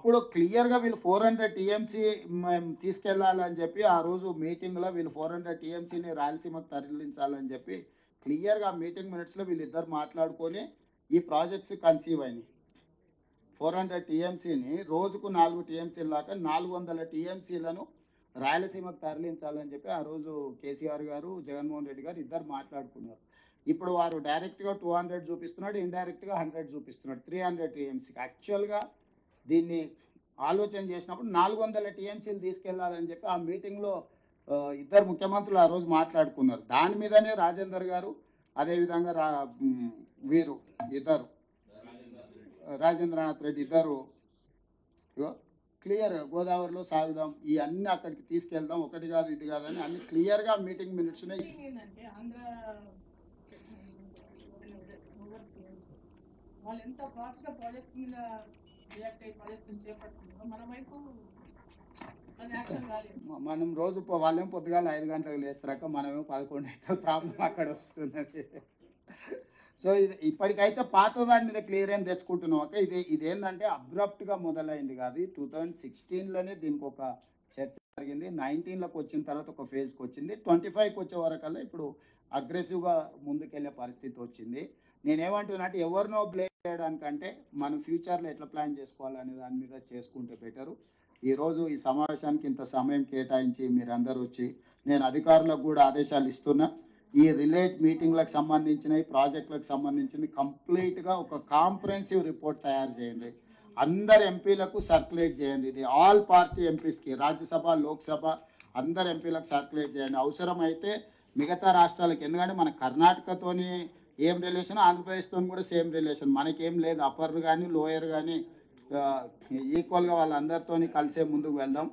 అప్పుడు క్లియర్గా వీళ్ళు 400 టీఎంసీ మేము తీసుకెళ్లాలని చెప్పి ఆ రోజు మీటింగ్లో వీళ్ళు 400 టీఎంసీని రాయలసీమకు తరలించాలని చెప్పి క్లియర్గా మీటింగ్ మినిట్స్లో వీళ్ళిద్దరు మాట్లాడుకొని ఈ ప్రాజెక్ట్స్ కన్సీవ్ అయినాయి. 400 టీఎంసీని రోజుకు 4 టీఎంసీల దాకా 400 టీఎంసీలను రాయలసీమకు తరలించాలని చెప్పి ఆ రోజు కేసీఆర్ గారు జగన్మోహన్ రెడ్డి గారు ఇద్దరు మాట్లాడుకున్నారు. ఇప్పుడు వారు డైరెక్ట్గా 200 చూపిస్తున్నాడు, ఇండైరెక్ట్గా 100 చూపిస్తున్నాడు, 300 టీఎంసీకి. యాక్చువల్గా దీన్ని ఆలోచన చేసినప్పుడు 400 టీఎంసీలు తీసుకెళ్లాలని చెప్పి ఆ మీటింగ్లో ఇద్దరు ముఖ్యమంత్రులు ఆ రోజు మాట్లాడుకున్నారు. దాని మీదనే రాజేందర్ గారు అదేవిధంగా వీరు ఇద్దరు రాజేంద్రనాథ్ రెడ్డి ఇద్దరు క్లియర్ గోదావరిలో సాగుదాం, ఈ అన్ని అక్కడికి తీసుకెళ్దాం, ఒకటి కాదు ఇది కాదని అన్ని క్లియర్గా మీటింగ్ మినిట్స్ వాళ్ళు ఎంత ఫాస్ట్గా ప్రాజెక్ట్స్ మీద రియాక్ట్ అయ్యి ప్రాజెక్ట్స్ చేపడుతున్నారో మన వైపు మనం రోజు వాళ్ళేమో పొద్దుగాల 5 గంటలకు లేస్తారాక మనమేమో 11 అయితే ప్రాబ్లం అక్కడ వస్తున్నది. సో ఇది ఇప్పటికైతే పాత దాని మీద క్లియర్ ఏం తెచ్చుకుంటున్నాం అక్క. ఇదేంటంటే అబ్రప్ట్గా మొదలైంది కాదు. 2016లోనే దీనికి ఒక చర్చ జరిగింది. 19లోకి వచ్చిన తర్వాత ఒక ఫేజ్కి వచ్చింది. 25కి వచ్చే వరకల్లా ఇప్పుడు అగ్రెసివ్గా ముందుకెళ్లే పరిస్థితి వచ్చింది. నేనేమంటున్నా అంటే ఎవరినో బ్లేమ్ చేయడానికంటే మనం ఫ్యూచర్లో ఎట్లా ప్లాన్ చేసుకోవాలనే దాని మీద చేసుకుంటే బెటరు. ఈరోజు ఈ సమావేశానికి ఇంత సమయం కేటాయించి మీరందరూ వచ్చి నేను అధికారులకు కూడా ఆదేశాలు ఇస్తున్నా. ఈ రిలేట్ మీటింగ్లకు సంబంధించిన ప్రాజెక్టులకు సంబంధించింది కంప్లీట్గా ఒక కాంప్రహెన్సివ్ రిపోర్ట్ తయారు చేయండి. అందరు ఎంపీలకు సర్క్యులేట్ చేయండి. ఇది ఆల్ పార్టీ ఎంపీస్కి, రాజ్యసభ లోక్సభ అందరు ఎంపీలకు సర్క్యులేట్ చేయండి. అవసరమైతే మిగతా రాష్ట్రాలకు, ఎందుకంటే మన కర్ణాటకతోని ఏం రిలేషన్, ఆంధ్రప్రదేశ్తో కూడా సేమ్ రిలేషన్, మనకేం లేదు. అప్పర్ కానీ లోయర్ కానీ ఈక్వల్గా వాళ్ళందరితో కలిసే ముందుకు వెళ్దాం.